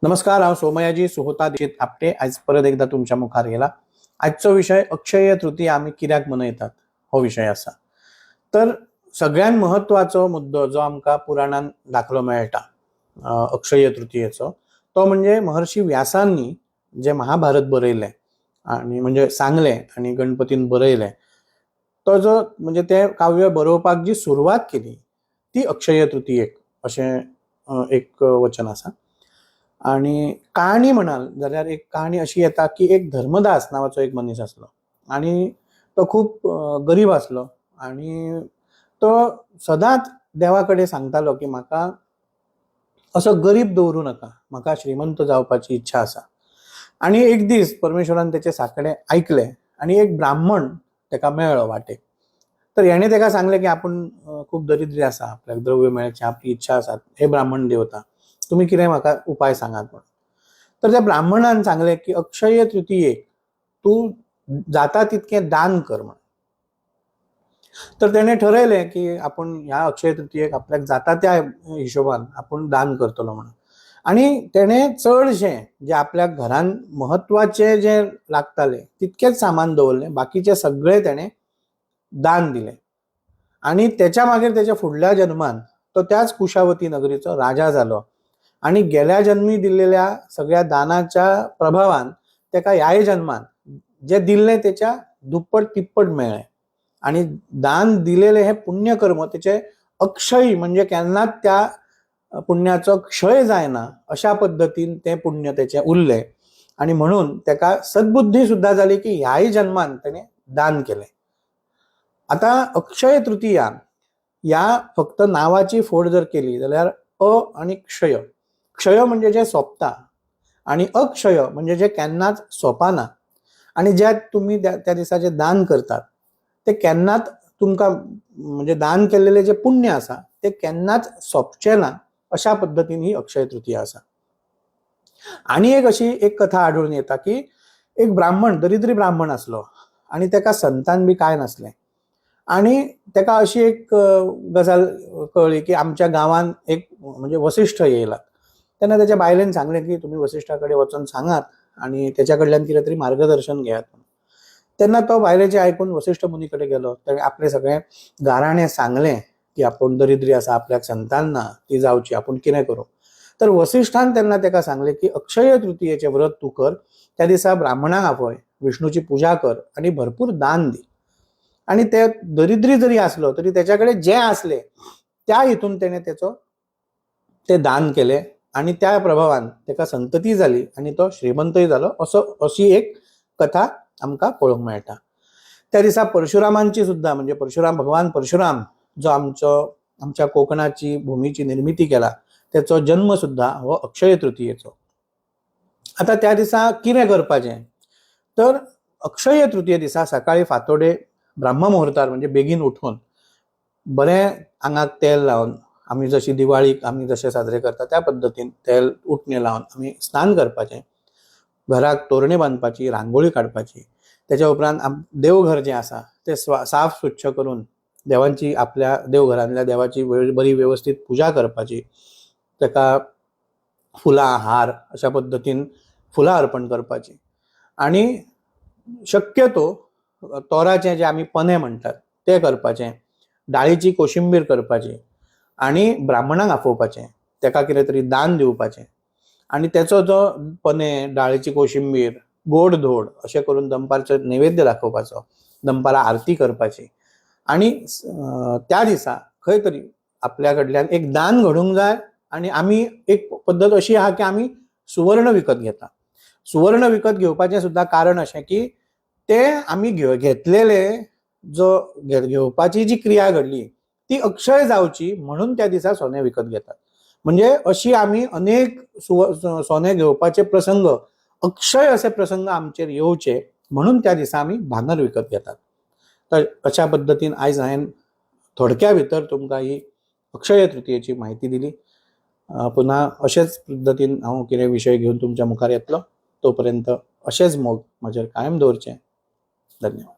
नमस्कार, हांव सोमयाजी सुहोता दीक्षित आपटे आज परत एकदा तुमच्या मुखार गेला। आजचो विषय अक्षय तृतीया आमी कित्याक मनयतात हो विषय आसा। तर सगळ्यात महत्वाचो मुद्दो जो आमकां पुराणांत दाखलो मेळटा अक्षय तृतीयेचो तो म्हणजे महर्षी व्यासांनी जे महाभारत बरयलें आणि म्हणजे सांगलें आणि गणपतीन बरयलें तो जो म्हणजे ते काव्य बरोवपाक जी सुरवात केली ती अक्षय तृतीयेक अशें एक वचन आसा। आणि कहाणी म्हणाल जाल्यार एक कहाणी अशी येता की एक धर्मदास नावाचो एक मनीस आसलो आणि तो खूप गरीब आसलो आणि तो सदांच देवा कडेन सांगतालो की म्हाका असो गरीब दवरूं नाका, म्हाका श्रीमंत जावपाची इच्छा आसा। आणि एक दीस परमेश्वरान तेचे साकडे ऐकलें आणि एक ब्राह्मण तेका मेळ्ळो वाटेक। तर हेणे तेका सांगलें की आपूण खूप दरिद्री आसा, आपल्याक द्रव्य मेळची आपली इच्छा आसा, हे ब्राह्मण देवता, तुम्ही कितें म्हाका उपाय सांगात म्हणून। तर त्या ब्राह्मणान सांगलें की अक्षय तृतीयेक तूं जाता तितकें दान कर म्हणून। तर तेणे ठरयलें की आपूण ह्या अक्षय तृतीयेक आपल्याक जाता त्या हिशोबान आपूण दान करतलो म्हणून। आणि तेणे चडशें जे आपल्या घरान महत्वाचे जे लागताले तितकेच सामान दवरलें, बाकीचे सगळे तेणे दान दिलें। आणि त्याच्या मागीर त्याच्या फुडल्या जन्मान तो त्याच कुशावती नगरीचो राजा जालो आणि गेल्या जन्मी दिलेल्या सगळ्या दानाच्या प्रभावान तेका ह्याय जन्मान जे दिल्लें तेच्या दुप्पट तिप्पट मेळ्ळें। आणि दान दिलेले हे पुण्यकर्म तेचे अक्षय म्हणजे केन्नाच त्या पुण्याचो क्षय जायना अशा पद्दतीन ते पुण्य तेचे उरले आणि म्हणून तेका सद्बुद्धी सुद्धा जाली की ह्याय जन्मान तेणे दान केलें। आता अक्षय तृतीया या फक्त नावाची फोड जर केली जाल्यार आणि क्षय, क्षय म्हणजे जे सोंपता आणि अक्षय म्हणजे जे केन्नाच सोंपना आणि जे तुम्ही त्या दिसाचे दान करतात ते केन्नाच तुमकां म्हणजे दान केलेले जे पुण्य आसा ते केन्नाच सोंपचें ना अशा पद्दतीन ही अक्षय तृतीया आसा। आणि एक अशी एक कथा आढळून येता की एक ब्राह्मण दरिद्री ब्राह्मण आसलो आणि तेका संतान बी काय नासलें आणि तेका अशी एक गजाल कळ्ळी की आमच्या गांवांत एक म्हणजे वसिश्ठ येयला। तेन्ना तेच्या बायलेन सांगलें की तुमी वसिश्ठा कडेन वचून सांगात आणि तेच्या कडल्यान कितें तरी मार्गदर्शन घेयात। तेन्ना तो बायलेचें आयकून वसिश्ठ मुनी कडेन गेलो, ताणें आपलें सगळें गाराणें सांगलें की आपूण दरिद्री आसा, आपल्याक संतान ना, ती जावची, आपूण कितें करूं। तर वसिश्ठान तेन्ना तेका सांगलें की अक्षय तृतीयेचें व्रत तूं कर, त्या दिसा ब्राह्मणाक आपय, विष्णूची पुजा कर आणि भरपूर दान दी। आणि ते दरिद्री जरी असलो तरी त्याच्याकडे जे असले त्या हितून तेणे ते दान केले आणि त्या प्रभावान तेका संतती जाली आणि तो श्रीमंतय जालो अशी एक कथा आमकां पळोवंक मेळटा। त्या दिसा परशुरामांची सुद्धा म्हणजे भगवान परशुराम जो आमच्या कोकणाची भूमीची निर्मिती केला त्याचो जन्म सुद्धा हो अक्षय तृतीयेचो। आता त्या दिसा कितें करपाचें तर अक्षय तृतीये दिसा सकाळी फांतोडे ब्राह्म मुहूर्तार म्हणजे बेगीन उठून बरें आंगाक तेल लावन आमी जशी दिवाळीक आमी जशे साजरे करता त्या पद्दतीन तेल उठणे लावन आमी स्नान करपाचें, घराक तोरणी बांदपाची, रांगोळी काडपाची, त्याच्या उपरांत देवघर जें आसा ते साफ स्वच्छ करून देवांची आपल्या देवघरांतल्या देवाची बरी व्यवस्थित पुजा करपाची, तेका फुलां हार अशा पद्दतीन फुलां अर्पण करपाची आणि शक्यतो तोराचें जे आमी पने म्हणटात ते करपाचें, डाळीची कोशिंबीर करपाची आणि ब्राह्मणाक आफोवपाचें, तेका कितें तरी दान दिवपाचें आणि तेचो जो पने, डाळीची कोशिंबीर, गोड धोड अशें करून दनपारचो नैवेद्य दाखोवपाचो, दनपारां आरती करपाची आणि त्या दिसा खंय तरी आपल्या कडल्यान एक दान घडूंक जाय। आणि आमी एक पद्दत अशी आहा की आमी सुवर्ण विकत घेता। सुवर्ण विकत घेवपाचें सुद्धा कारण अशें की ते आमी घेतलेले जो घेवपाची जी क्रिया घडली ती अक्षय जावची म्हणून त्या दिसा सोने विकत घेतात। म्हणजे अशी आमी अनेक सोने घेवपाचे प्रसंग अक्षय असे प्रसंग आमचेर येवचे म्हणून त्या दिसा आमी भांगर विकत घेतात। तर अशा पद्दतीन आयज हांवें थोडक्या भितर तुमकां ही अक्षय तृतीयेची माहिती दिली। पुन्हा अशेच पद्दतीन हांव कितें विशय घेवन तुमच्या मुखार येतलो, तोपर्यंत अशेंच मोग म्हजेर कायम दवरचें। धन्यवाद।